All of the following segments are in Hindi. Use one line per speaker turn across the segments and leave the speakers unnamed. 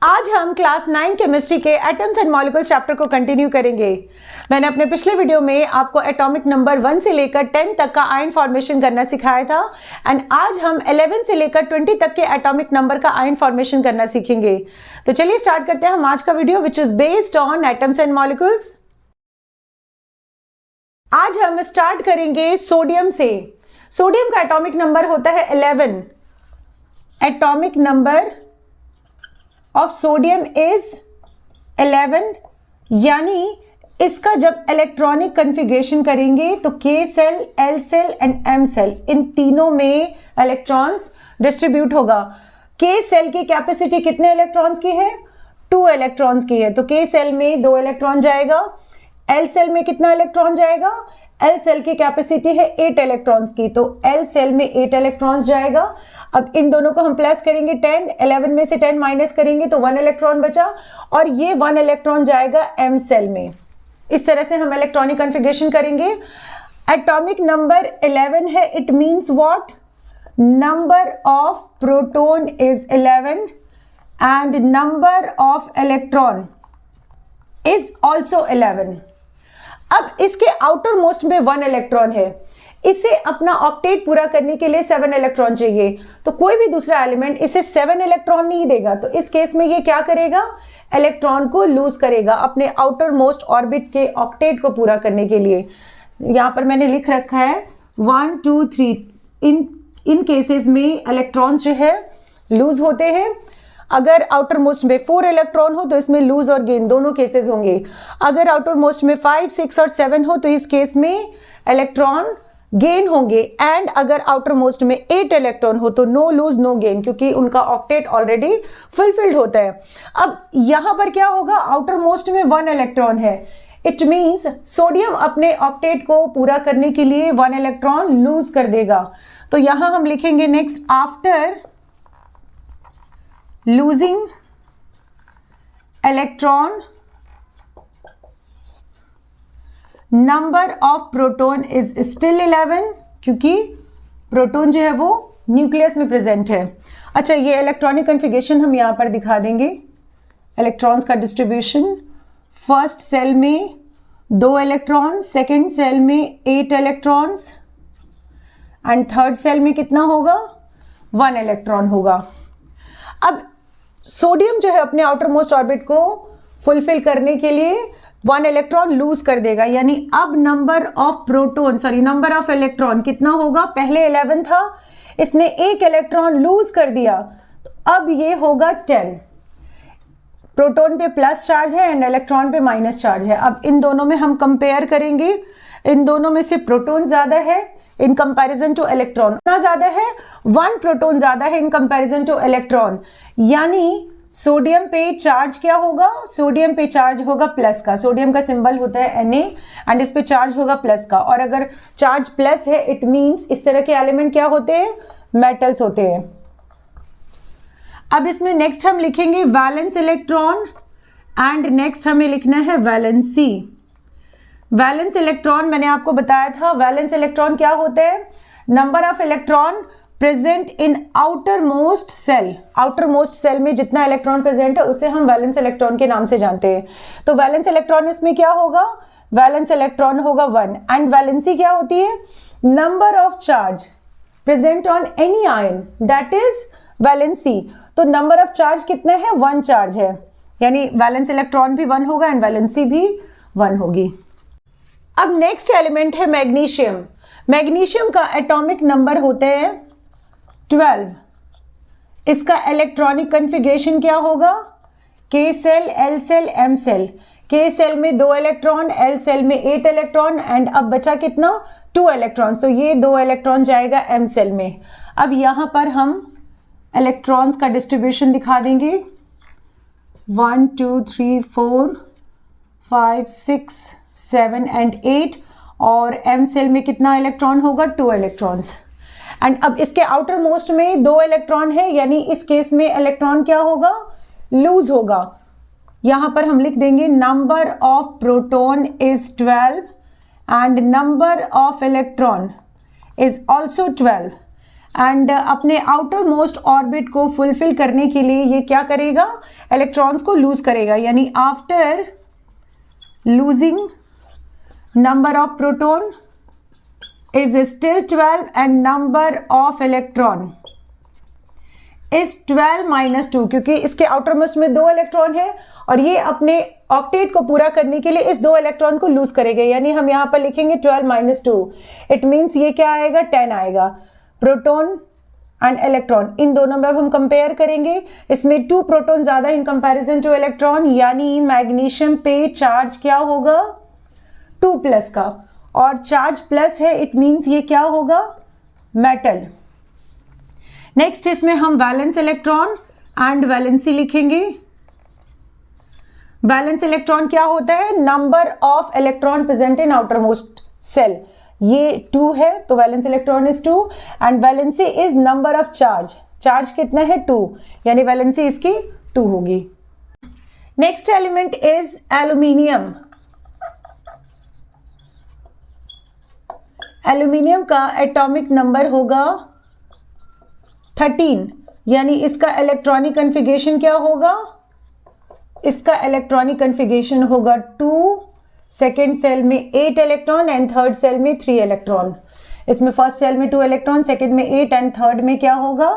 आज हम क्लास 9 केमिस्ट्री के एटम्स एंड मॉलिक्यूल्स चैप्टर को कंटिन्यू करेंगे। मैंने अपने पिछले वीडियो में आपको एटॉमिक नंबर 1 से लेकर 10 तक का आयन फॉर्मेशन करना सिखाया था एंड आज हम 11 से लेकर 20 तक के एटॉमिक नंबर का आयन फॉर्मेशन करना सीखेंगे। तो चलिए स्टार्ट करते हैं हम आज का video which is based on atoms and molecules. आज हम स्टार्ट करेंगे सोडियम से। सोडियम का एटॉमिक नंबर होता है 11। Atomic number of sodium is 11, यानी इसका जब इलेक्ट्रॉनिक कन्फिग्रेशन करेंगे तो K shell, L shell and M shell इन तीनों में इलेक्ट्रॉन्स डिस्ट्रीब्यूट होगा। K सेल की कैपेसिटी कितने इलेक्ट्रॉन्स की है? 2 इलेक्ट्रॉन्स की है, तो K सेल में 2 इलेक्ट्रॉन जाएगा। L सेल में कितना इलेक्ट्रॉन जाएगा? L सेल की कैपेसिटी है 8 इलेक्ट्रॉन्स की, तो L सेल में 8 इलेक्ट्रॉन्स जाएगा। अब इन दोनों को हम प्लस करेंगे 10, 11 में से 10 माइनस करेंगे तो 1 इलेक्ट्रॉन बचा और ये 1 इलेक्ट्रॉन जाएगा M सेल में। इस तरह से हम इलेक्ट्रॉनिक कन्फिग्रेशन करेंगे। एटॉमिक नंबर 11 है, it means what? Number of proton is 11 and number of electron is also 11। अब इसके आउटर मोस्ट में 1 इलेक्ट्रॉन है, इसे अपना ऑक्टेट पूरा करने के लिए 7 इलेक्ट्रॉन चाहिए, तो कोई भी दूसरा एलिमेंट इसे 7 इलेक्ट्रॉन नहीं देगा। तो इस केस में ये क्या करेगा? इलेक्ट्रॉन को लूज करेगा अपने आउटर मोस्ट ऑर्बिट के ऑक्टेट को पूरा करने के लिए। यहां पर मैंने लिख रखा है 1 2 3। इन केसेस में इलेक्ट्रॉन्स जो है लूज होते हैं। अगर आउटर मोस्ट में 4 इलेक्ट्रॉन हो तो इसमें लूज और गेन दोनों केसेस होंगे। अगर आउटर मोस्ट में 5 6 और 7 हो तो इस केस में इलेक्ट्रॉन गेन होंगे। एंड अगर आउटर मोस्ट में 8 इलेक्ट्रॉन हो तो नो लूज नो गेन, क्योंकि उनका ऑक्टेट ऑलरेडी फुलफिल्ड होता है। अब यहां पर क्या होगा? आउटर मोस्ट में 1 इलेक्ट्रॉन है, इट मींस सोडियम अपने ऑक्टेट को पूरा करने के लिए 1 इलेक्ट्रॉन लूज कर देगा। तो यहां हम लिखेंगे next, after losing electron number of proton is still 11, क्योंकि प्रोटॉन जो है वो न्यूक्लियस में प्रेजेंट है। अच्छा, ये इलेक्ट्रॉनिक कन्फिग्रेशन हम यहां पर दिखा देंगे। इलेक्ट्रॉन्स का डिस्ट्रीब्यूशन, फर्स्ट सेल में 2 इलेक्ट्रॉन, सेकेंड सेल में 8 इलेक्ट्रॉन्स एंड थर्ड सेल में कितना होगा? 1 इलेक्ट्रॉन होगा। अब सोडियम जो है अपने आउटर मोस्ट ऑर्बिट को फुलफिल करने के लिए 1 इलेक्ट्रॉन लूज कर देगा, यानी अब नंबर ऑफ इलेक्ट्रॉन कितना होगा? पहले 11 था, इसने 1 इलेक्ट्रॉन लूज कर दिया, तो अब ये होगा 10। प्रोटॉन पे प्लस चार्ज है एंड इलेक्ट्रॉन पे माइनस चार्ज है। अब इन दोनों में हम कंपेयर करेंगे, इन दोनों में से प्रोटॉन ज्यादा है इन कंपैरिजन टू इलेक्ट्रॉन। कितना ज्यादा है? 1 प्रोटॉन ज्यादा है इन कंपैरिजन टू इलेक्ट्रॉन, यानी सोडियम पे चार्ज क्या होगा? सोडियम पे चार्ज होगा प्लस का। सोडियम का सिंबल होता है Na एंड इस पे चार्ज होगा प्लस का, और अगर चार्ज प्लस है इट मींस इस तरह के एलिमेंट क्या होते हैं? मेटल्स होते हैं। अब इसमें नेक्स्ट हम लिखेंगे वैलेंस इलेक्ट्रॉन एंड नेक्स्ट हमें लिखना है वैलेंसी। वैलेंस इलेक्ट्रॉन मैंने आपको बताया था, वैलेंस इलेक्ट्रॉन क्या होते हैं? Number of electron present in outer most shell. Outer most shell में जितना इलेक्ट्रॉन प्रेजेंट है उसे हम वैलेंस इलेक्ट्रॉन के नाम से जानते हैं। तो वैलेंस इलेक्ट्रॉन इसमें क्या होगा? वैलेंस इलेक्ट्रॉन होगा 1 एंड वैलेंसी क्या होती है? Number of charge present on any ion, that is valency. तो नंबर ऑफ चार्ज कितने हैं? 1 चार्ज है, यानी वैलेंस इलेक्ट्रॉन भी 1 होगा एंड वैलेंसी भी 1 होगी। अब नेक्स्ट एलिमेंट है मैग्नीशियम। मैग्नीशियम का एटॉमिक नंबर होते हैं 12। इसका इलेक्ट्रॉनिक कन्फिग्रेशन क्या होगा? K shell, L shell, M shell. K shell में 2 इलेक्ट्रॉन, L सेल में 8 इलेक्ट्रॉन एंड अब बचा कितना? 2 इलेक्ट्रॉन्स, तो ये 2 इलेक्ट्रॉन जाएगा M सेल में। अब यहां पर हम इलेक्ट्रॉन्स का डिस्ट्रीब्यूशन दिखा देंगे 1 2 3 4 5 6 7 एंड 8, और M सेल में कितना इलेक्ट्रॉन होगा? 2 इलेक्ट्रॉन्स। एंड अब इसके आउटर मोस्ट में 2 इलेक्ट्रॉन है, यानी इस केस में इलेक्ट्रॉन क्या होगा? लूज होगा। यहां पर हम लिख देंगे number of proton is 12 and number of electron is also 12 and अपने आउटर मोस्ट ऑर्बिट को फुलफिल करने के लिए ये क्या करेगा, इलेक्ट्रॉन्स को लूज करेगा, यानी after losing number of proton is still 12 and number of electron is 12 minus 2, क्योंकि इसके आउटर मोस्ट में 2 इलेक्ट्रॉन है और ये अपने ऑक्टेट को पूरा करने के लिए इस 2 इलेक्ट्रॉन को लूज करेगा, यानी हम यहाँ पर लिखेंगे 12 माइनस 2, इट मीन्स ये क्या आएगा, 10 आएगा। प्रोटॉन एंड इलेक्ट्रॉन इन दोनों में अब हम कंपेयर करेंगे, इसमें 2 प्रोटॉन ज्यादा इन कंपैरिजन टू इलेक्ट्रॉन, यानी मैग्नीशियम पे चार्ज क्या होगा, 2 प्लस का, और चार्ज प्लस है, इट मीन्स ये क्या होगा, मेटल। नेक्स्ट इसमें हम वैलेंस इलेक्ट्रॉन एंड वैलेंसी लिखेंगे। वैलेंस इलेक्ट्रॉन क्या होता है, number of electron present in outer most shell, ये 2 है तो valence electron is 2 and valency is number of charge, charge कितना है 2, यानी वैलेंसी इसकी 2 होगी। Next element is aluminium. Aluminium का एटॉमिक नंबर होगा 13, यानी इसका इलेक्ट्रॉनिक कन्फिगरेशन क्या होगा, इसका इलेक्ट्रॉनिक कन्फिगरेशन होगा 2, सेकेंड सेल में 8 इलेक्ट्रॉन एंड थर्ड सेल में 3 इलेक्ट्रॉन। इसमें फर्स्ट सेल में 2 इलेक्ट्रॉन, सेकेंड में 8 एंड थर्ड में क्या होगा,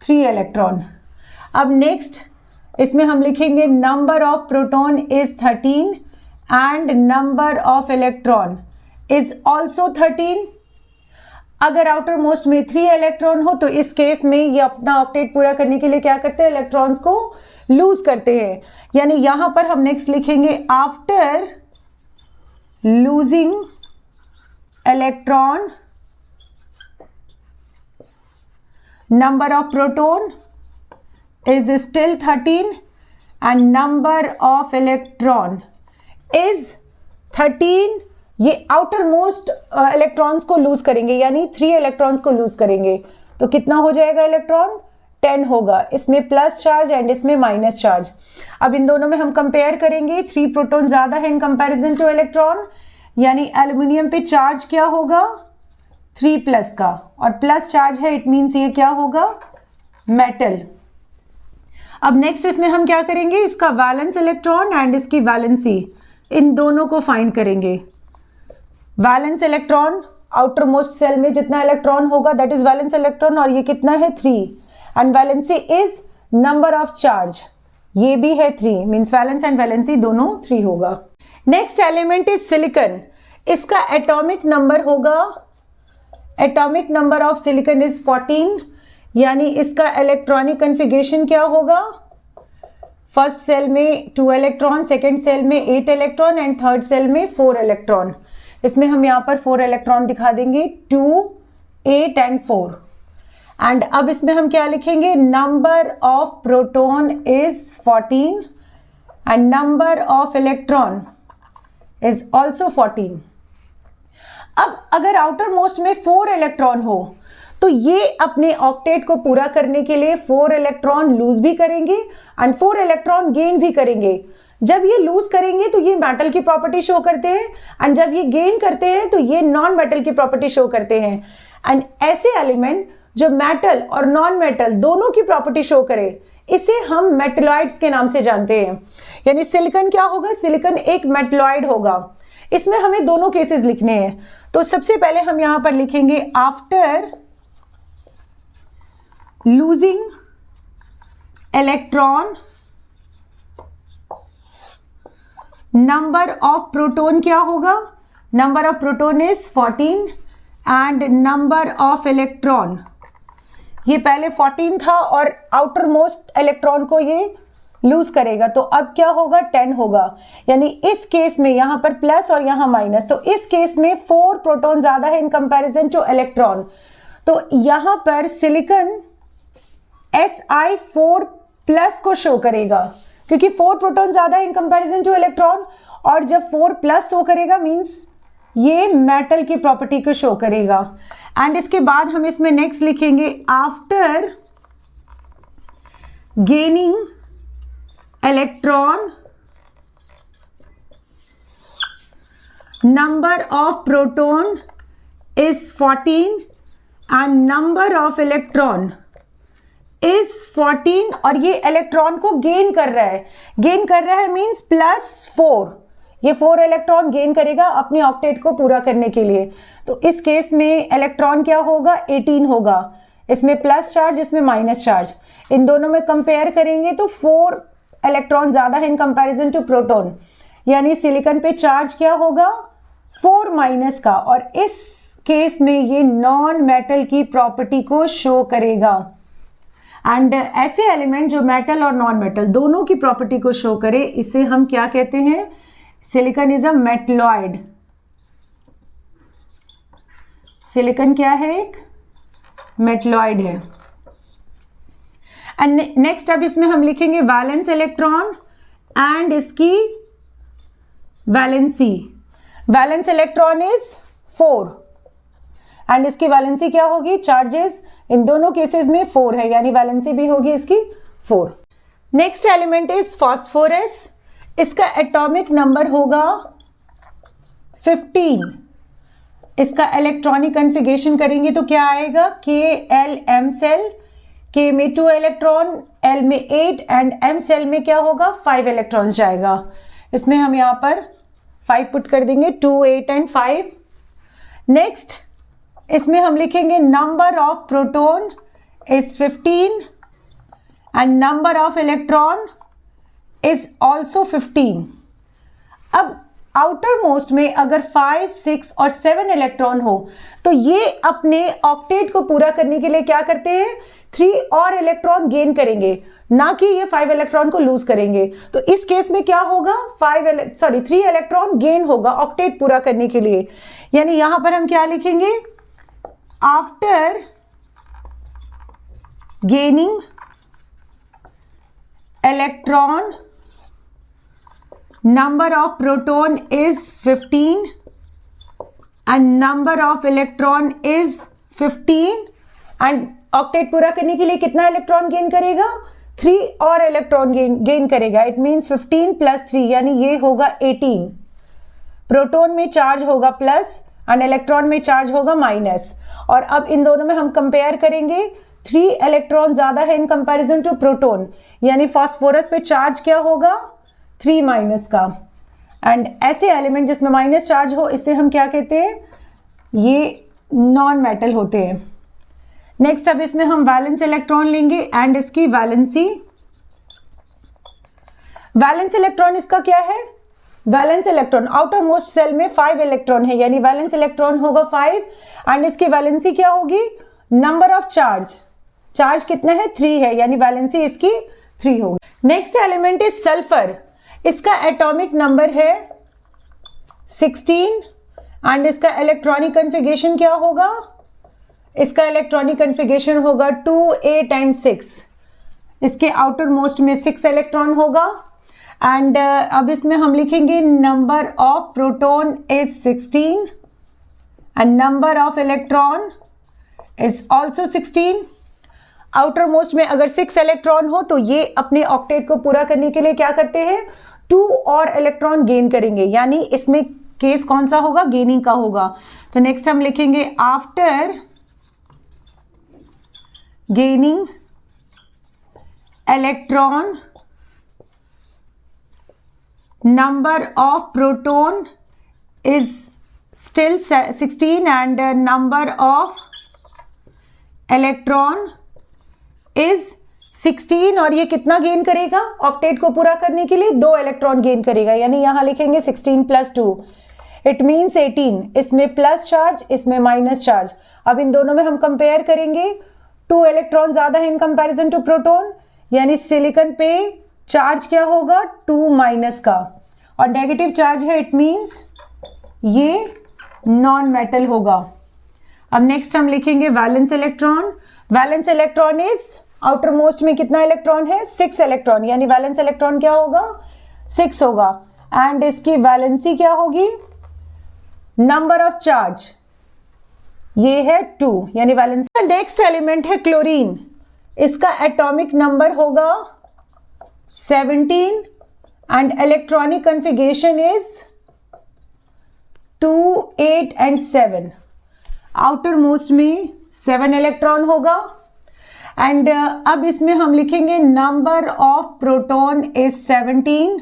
3 इलेक्ट्रॉन। अब नेक्स्ट इसमें हम लिखेंगे number of proton is 13 and number of electron is also 13। अगर आउटर मोस्ट में 3 इलेक्ट्रॉन हो तो इस केस में ये अपना ऑक्टेट पूरा करने के लिए क्या करते हैं, इलेक्ट्रॉन्स को लूज करते हैं, यानी यहां पर हम नेक्स्ट लिखेंगे after losing electron number of proton is still 13 and number of electron is 13। ये आउटर मोस्ट इलेक्ट्रॉन्स को लूज करेंगे, यानी 3 इलेक्ट्रॉन्स को लूज करेंगे, तो कितना हो जाएगा इलेक्ट्रॉन, 10 होगा, इसमें प्लस चार्ज एंड इसमें माइनस चार्ज। अब इन दोनों में हम कंपेयर करेंगे, 3 प्रोटॉन ज्यादा है इन कंपैरिजन टू इलेक्ट्रॉन, यानी एल्यूमिनियम पे चार्ज क्या होगा, 3 प्लस का, और प्लस चार्ज है, इट मीन्स ये क्या होगा, मेटल। अब नेक्स्ट इसमें हम क्या करेंगे, इसका वैलेंस इलेक्ट्रॉन एंड इसकी वैलेंसी, इन दोनों को फाइंड करेंगे। Valence electron outer most shell में जितना इलेक्ट्रॉन होगा दैट इज वैलेंस इलेक्ट्रॉन, और ये कितना है 3, and valency is number of charge, ये भी है 3, मींस वैलेंस एंड वैलेंसी दोनों 3 होगा। Next element is silicon. इसका एटॉमिक नंबर होगा, atomic number of silicon is 14, यानी इसका इलेक्ट्रॉनिक कन्फिगरेशन क्या होगा, फर्स्ट सेल में 2 इलेक्ट्रॉन, सेकेंड सेल में 8 इलेक्ट्रॉन एंड थर्ड सेल में 4 इलेक्ट्रॉन। इसमें हम यहाँ पर 4 इलेक्ट्रॉन दिखा देंगे, 2, 8 एंड 4। एंड अब इसमें हम क्या लिखेंगे, number of proton is 14 and number of electron is also 14। अब अगर आउटर मोस्ट में 4 इलेक्ट्रॉन हो तो ये अपने ऑक्टेट को पूरा करने के लिए 4 इलेक्ट्रॉन लूज भी करेंगे एंड 4 इलेक्ट्रॉन गेन भी करेंगे। जब ये लूज करेंगे तो ये मेटल की प्रॉपर्टी शो करते हैं, एंड जब ये गेन करते हैं तो ये नॉन मेटल की प्रॉपर्टी शो करते हैं। एंड ऐसे एलिमेंट जो मेटल और नॉन मेटल दोनों की प्रॉपर्टी शो करे, इसे हम मेटलॉइड्स के नाम से जानते हैं। यानी सिलिकॉन क्या होगा, सिलिकॉन एक मेटलॉइड होगा। इसमें हमें दोनों केसेस लिखने हैं, तो सबसे पहले हम यहां पर लिखेंगे after losing electron number of proton क्या होगा, number of proton is 14 and number of electron, ये पहले 14 था और आउटर मोस्ट इलेक्ट्रॉन को ये लूज करेगा, तो अब क्या होगा 10 होगा। यानी इस केस में यहां पर प्लस और यहां माइनस, तो इस केस में 4 प्रोटॉन ज्यादा है इन कंपैरिजन टू इलेक्ट्रॉन, तो यहां पर सिलिकॉन Si4 प्लस को शो करेगा, क्योंकि 4 प्रोटॉन ज्यादा इन कंपैरिजन टू इलेक्ट्रॉन, और जब 4 प्लस शो करेगा मींस ये मेटल की प्रॉपर्टी को शो करेगा। एंड इसके बाद हम इसमें नेक्स्ट लिखेंगे after gaining electron number of proton is 14 and number of electron is 14 और ये इलेक्ट्रॉन को गेन कर रहा है मींस +4, ये 4 इलेक्ट्रॉन गेन करेगा अपने ऑक्टेट को पूरा करने के लिए। तो इस केस में इलेक्ट्रॉन क्या होगा, 18 होगा, इसमें प्लस चार्ज इसमें माइनस चार्ज, इन दोनों में कंपेयर करेंगे तो 4 इलेक्ट्रॉन ज्यादा है इन कंपैरिजन टू प्रोटॉन, यानी सिलिकॉन पे चार्ज क्या होगा 4 माइनस का, और इस केस में ये नॉन मेटल की प्रॉपर्टी को शो करेगा। एंड ऐसे एलिमेंट जो मेटल और नॉन मेटल दोनों की प्रॉपर्टी को शो करे इसे हम क्या कहते हैं, silicon is a metalloid. Silicon क्या है, एक मेटलॉइड है। एंड नेक्स्ट अब इसमें हम लिखेंगे वैलेंस इलेक्ट्रॉन एंड इसकी valency. Valence electron is 4 and इसकी वैलेंसी क्या होगी, चार्जेस इन दोनों केसेस में 4 है, यानी वैलेंसी भी होगी इसकी 4। नेक्स्ट एलिमेंट इज फास्फोरस, इसका एटॉमिक नंबर होगा 15। इसका इलेक्ट्रॉनिक कन्फिगरेशन करेंगे तो क्या आएगा, KL-M सेल, K में 2 इलेक्ट्रॉन, L में 8 एंड M सेल में क्या होगा 5 इलेक्ट्रॉन्स जाएगा। इसमें हम यहाँ पर 5 पुट कर देंगे, 2, 8 एंड 5। नेक्स्ट इसमें हम लिखेंगे number of proton is 15 and number of electron is also 15। अब आउटर मोस्ट में अगर 5, 6 और 7 इलेक्ट्रॉन हो तो ये अपने ऑक्टेट को पूरा करने के लिए क्या करते हैं, 3 और इलेक्ट्रॉन गेन करेंगे, ना कि ये 5 इलेक्ट्रॉन को लूज करेंगे। तो इस केस में क्या होगा, 3 इलेक्ट्रॉन गेन होगा ऑक्टेट पूरा करने के लिए, यानी यहां पर हम क्या लिखेंगे, after gaining electron number of proton is 15 and number of electron is 15 and octet पूरा करने के लिए कितना इलेक्ट्रॉन गेन करेगा, 3 और इलेक्ट्रॉन गेन करेगा। इट मीन्स 15 + 3 यानी ये होगा 18। प्रोटॉन में चार्ज होगा प्लस एंड इलेक्ट्रॉन में चार्ज होगा माइनस, और अब इन दोनों में हम कंपेयर करेंगे, 3 इलेक्ट्रॉन ज्यादा है इन कंपैरिजन टू प्रोटॉन, यानी फास्फोरस पे चार्ज क्या होगा 3 माइनस का। एंड ऐसे एलिमेंट जिसमें माइनस चार्ज हो इसे हम क्या कहते हैं, ये नॉन मेटल होते हैं। नेक्स्ट अब इसमें हम वैलेंस इलेक्ट्रॉन लेंगे एंड इसकी वैलेंसी। वैलेंस इलेक्ट्रॉन इसका क्या है, valence electron outer most shell में 5 इलेक्ट्रॉन है, यानी वैलेंस इलेक्ट्रॉन होगा 5 एंड इसकी वैलेंसी क्या होगी, नंबर ऑफ चार्ज कितना है 3 है, यानी वैलेंसी इसकी 3 होगी। नेक्स्ट एलिमेंट इज सल्फर, इसका एटॉमिक नंबर है 16 एंड इसका इलेक्ट्रॉनिक कन्फिगरेशन क्या होगा, इसका इलेक्ट्रॉनिक कन्फिगरेशन होगा 2, 8 एंड 6। इसके आउटर मोस्ट में 6 इलेक्ट्रॉन होगा एंड अब इसमें हम लिखेंगे number of proton is 16 and number of electron is also 16। Outer most में अगर 6 इलेक्ट्रॉन हो तो ये अपने ऑक्टेट को पूरा करने के लिए क्या करते हैं, 2 और इलेक्ट्रॉन गेन करेंगे, यानी इसमें केस कौन सा होगा, गेनिंग का होगा। तो नेक्स्ट हम लिखेंगे after gaining electron number of proton is still 16 and number of electron is 16, और ये कितना गेन करेगा ऑक्टेट को पूरा करने के लिए, 2 इलेक्ट्रॉन गेन करेगा, यानी यहां लिखेंगे 16 + 2 इट मीन्स 18। इसमें प्लस चार्ज इसमें माइनस चार्ज, अब इन दोनों में हम कंपेयर करेंगे, 2 इलेक्ट्रॉन ज्यादा है इन कंपैरिजन टू प्रोटॉन, यानी सिलिकॉन पे चार्ज क्या होगा 2 माइनस का, और नेगेटिव चार्ज है, इट मीन्स ये नॉन मेटल होगा। अब नेक्स्ट हम लिखेंगे valence electron. Valence electron is outer most में कितना इलेक्ट्रॉन है, 6 इलेक्ट्रॉन, यानी वैलेंस इलेक्ट्रॉन क्या होगा 6 होगा एंड इसकी वैलेंसी क्या होगी, नंबर ऑफ चार्ज ये है 2, यानी वैलेंस। नेक्स्ट एलिमेंट है क्लोरीन, इसका एटॉमिक नंबर होगा 17 and electronic configuration is 2, 8 and 7। Outer most में 7 इलेक्ट्रॉन होगा। एंड अब इसमें हम लिखेंगे number of proton is 17,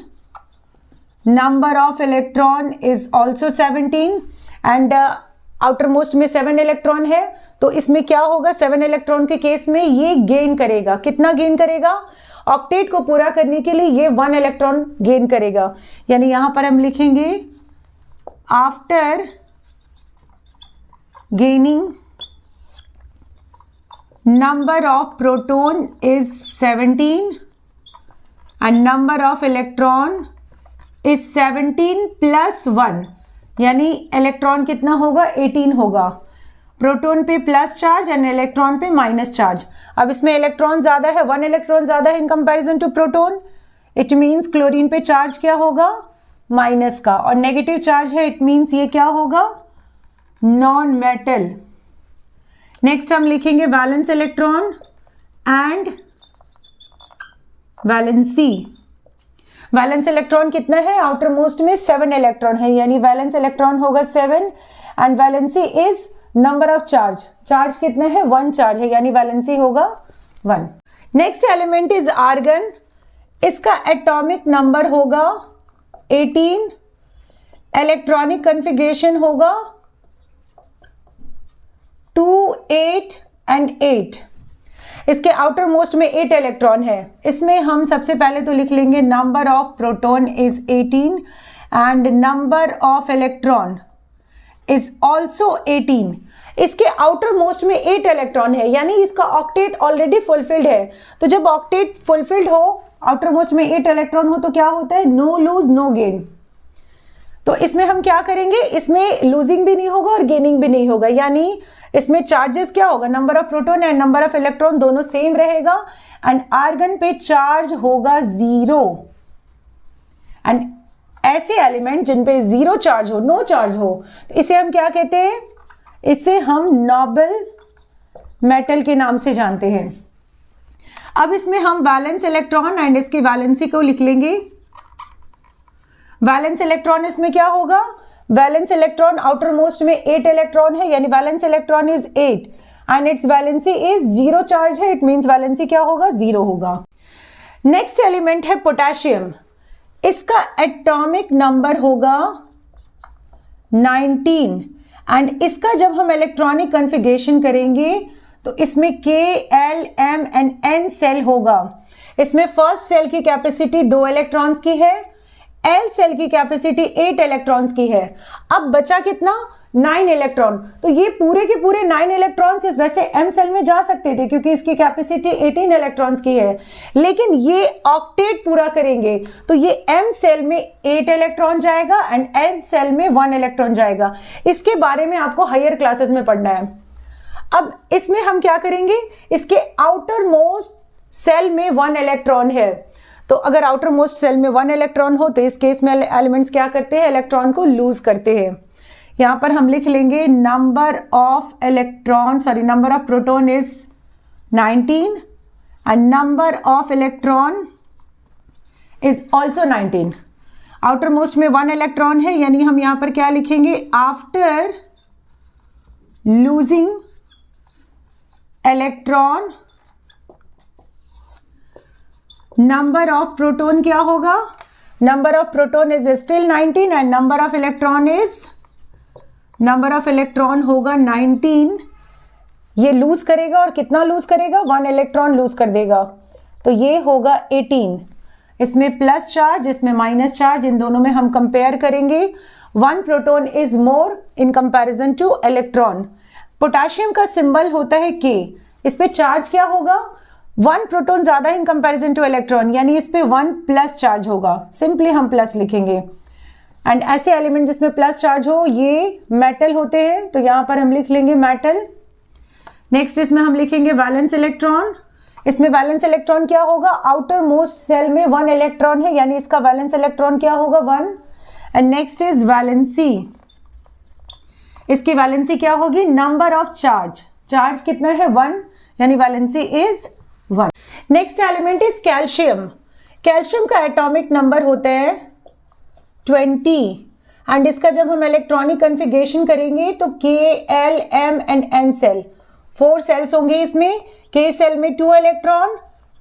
number of electron is also 17 and outer most में 7 इलेक्ट्रॉन है, तो इसमें क्या होगा, 7 इलेक्ट्रॉन के केस में ये गेन करेगा। कितना गेन करेगा, ऑक्टेट को पूरा करने के लिए ये 1 इलेक्ट्रॉन गेन करेगा। यानी यहां पर हम लिखेंगे after gaining number of proton is 17 and number of electron is 17 plus 1, यानी इलेक्ट्रॉन कितना होगा, 18 होगा। प्रोटॉन पे प्लस चार्ज एंड इलेक्ट्रॉन पे माइनस चार्ज। अब इसमें इलेक्ट्रॉन ज्यादा है, 1 इलेक्ट्रॉन ज्यादा है in comparison to proton. It means chlorine पे चार्ज क्या होगा, माइनस का, और नेगेटिव चार्ज है, इट मींस ये क्या होगा, नॉन मेटल। नेक्स्ट हम लिखेंगे valence electron and valency. Valence electron कितना है, आउटर मोस्ट में 7 इलेक्ट्रॉन है, यानी वैलेंस इलेक्ट्रॉन होगा 7 and valency is number of charge. Charge कितना है, 1 चार्ज है, यानी वैलेंसी होगा 1। Next element is argon. इसका एटॉमिक नंबर होगा 18, इलेक्ट्रॉनिक कॉन्फ़िगरेशन होगा 2, 8 एंड 8। इसके आउटर मोस्ट में 8 इलेक्ट्रॉन है। इसमें हम सबसे पहले तो लिख लेंगे number of proton is 18 and number of electron is also 18। इसके आउटर मोस्ट में 8 इलेक्ट्रॉन है, यानी इसका ऑक्टेट ऑलरेडी फुलफिल्ड है। तो जब ऑक्टेट फुलफिल्ड हो, आउटर मोस्ट में 8 इलेक्ट्रॉन हो, तो क्या होता है, नो लूज नो गेन। तो इसमें हम क्या करेंगे, इसमें लूजिंग भी नहीं होगा और गेनिंग भी नहीं होगा, यानी इसमें चार्जेस क्या होगा, number of proton and number of electron दोनों सेम रहेगा एंड आर्गन पे चार्ज होगा 0। एंड ऐसे एलिमेंट जिन पे 0 चार्ज हो, नो चार्ज हो, तो इसे हम क्या कहते हैं, इसे हम नोबल मेटल के नाम से जानते हैं। अब इसमें हम वैलेंस इलेक्ट्रॉन एंड इसकी वैलेंसी को लिख लेंगे। वैलेंस इलेक्ट्रॉन इसमें क्या होगा, वैलेंस इलेक्ट्रॉन आउटर मोस्ट में 8 इलेक्ट्रॉन है, यानी valence electron is 8 and it's valency is 0 charge है, इट मींस वैलेंसी क्या होगा, 0 होगा। नेक्स्ट एलिमेंट है पोटेशियम। इसका एटॉमिक नंबर होगा 19 एंड इसका जब हम इलेक्ट्रॉनिक कॉन्फ़िगरेशन करेंगे तो इसमें K, L, M and N shell होगा। इसमें फर्स्ट सेल की कैपेसिटी 2 इलेक्ट्रॉन्स की है, L सेल की कैपेसिटी 8 इलेक्ट्रॉन्स की है। अब बचा कितना, 9 इलेक्ट्रॉन। तो ये पूरे के पूरे 9 इलेक्ट्रॉन्स वैसे M सेल में जा सकते थे क्योंकि इसकी कैपेसिटी 18 इलेक्ट्रॉन्स की है, लेकिन ये ऑक्टेट पूरा करेंगे तो ये M सेल में 8 इलेक्ट्रॉन जाएगा एंड N सेल में 1 इलेक्ट्रॉन जाएगा। इसके बारे में आपको हायर क्लासेस में पढ़ना है। अब इसमें हम क्या करेंगे, इसके आउटर मोस्ट सेल में 1 इलेक्ट्रॉन है, तो अगर आउटर मोस्ट सेल में 1 इलेक्ट्रॉन हो तो इस केस में एलिमेंट्स क्या करते हैं, इलेक्ट्रॉन को लूज करते हैं। यहां पर हम लिख लेंगे number of electron, sorry number of proton is 19 and number of electron is also 19। Outer most में 1 इलेक्ट्रॉन है, यानी हम यहां पर क्या लिखेंगे, after losing electron number of proton क्या होगा, number of proton is still 19 and number of electron होगा 19। ये लूज करेगा और कितना लूज करेगा, 1 इलेक्ट्रॉन लूज कर देगा, तो ये होगा 18। इसमें प्लस चार्ज, इसमें माइनस चार्ज, इन दोनों में हम कंपेयर करेंगे। 1 proton is more in comparison to electron. Potassium का सिंबल होता है K। इस पे चार्ज क्या होगा, 1 प्रोटॉन ज्यादा इन कंपैरिजन टू इलेक्ट्रॉन, यानी इस पे 1 प्लस चार्ज होगा, सिंपली हम प्लस लिखेंगे। एंड ऐसे एलिमेंट जिसमें प्लस चार्ज हो ये मेटल होते हैं, तो यहां पर हम लिख लेंगे मेटल। नेक्स्ट इसमें हम लिखेंगे वैलेंस इलेक्ट्रॉन। इसमें वैलेंस इलेक्ट्रॉन क्या होगा, आउटर मोस्ट सेल में 1 इलेक्ट्रॉन है, यानी इसका वैलेंस इलेक्ट्रॉन क्या होगा, 1। And next is valency. इसकी वैलेंसी क्या होगी, नंबर ऑफ चार्ज, चार्ज कितना है, 1, यानी valency is 1। Next element is calcium. Calcium का एटॉमिक नंबर होता है 20 एंड इसका जब हम इलेक्ट्रॉनिक कॉन्फ़िगरेशन करेंगे तो K, L, M and N shell 4 shells होंगे इसमें, K सेल में 2 इलेक्ट्रॉन,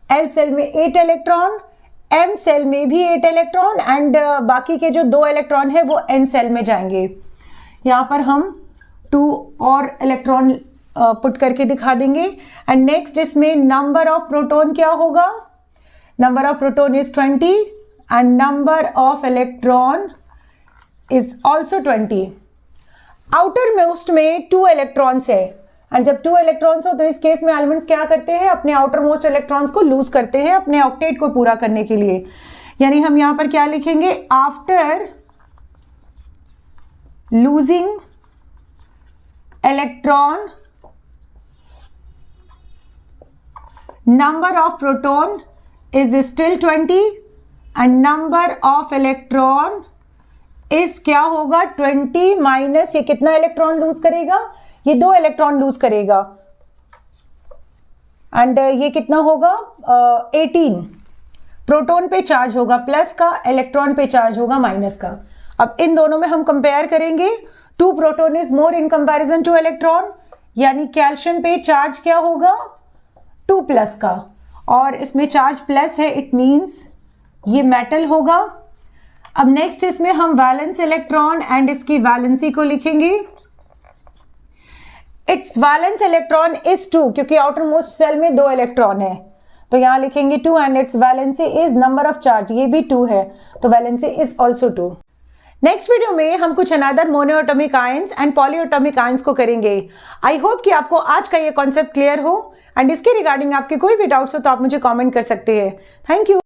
L सेल में 8 इलेक्ट्रॉन, M सेल में भी 8 इलेक्ट्रॉन एंड बाकी के जो 2 इलेक्ट्रॉन है वो N सेल में जाएंगे। यहाँ पर हम 2 और इलेक्ट्रॉन पुट करके दिखा देंगे। एंड नेक्स्ट इसमें नंबर ऑफ प्रोटॉन क्या होगा, number of proton is 20 and number of electron is also 20। Outer most में 2 इलेक्ट्रॉन्स है एंड जब 2 इलेक्ट्रॉन्स हो तो इस केस में एलिमेंट्स क्या करते हैं, अपने आउटर मोस्ट इलेक्ट्रॉन्स को लूज करते हैं अपने ऑक्टेट को पूरा करने के लिए। यानी हम यहां पर क्या लिखेंगे, after losing electron number of proton is still 20 and number of electron is क्या होगा 20 माइनस ये कितना इलेक्ट्रॉन लूज करेगा, ये 2 इलेक्ट्रॉन लूज करेगा एंड ये कितना होगा 18 प्रोटॉन पे चार्ज होगा प्लस का, इलेक्ट्रॉन पे चार्ज होगा माइनस का। अब इन दोनों में हम कंपेयर करेंगे, 2 proton is more in comparison to electron, यानी कैल्शियम पे चार्ज क्या होगा 2 प्लस का, और इसमें चार्ज प्लस है, इट मींस ये मेटल होगा। अब नेक्स्ट इसमें हम वैलेंस इलेक्ट्रॉन एंड इसकी वैलेंसी को लिखेंगे। इट्स वैलेंस इलेक्ट्रॉन इज 2 क्योंकि आउटर मोस्ट सेल में 2 इलेक्ट्रॉन है तो यहां लिखेंगे 2 and it's valency is number of charge, ये भी 2 है तो valency is also 2। Next video में हम कुछ another monoatomic ions and polyatomic ions को करेंगे। आई होप कि आपको आज का ये कॉन्सेप्ट क्लियर हो एंड इसके रिगार्डिंग आपके कोई भी डाउट्स हो तो आप मुझे कमेंट कर सकते हैं। Thank you.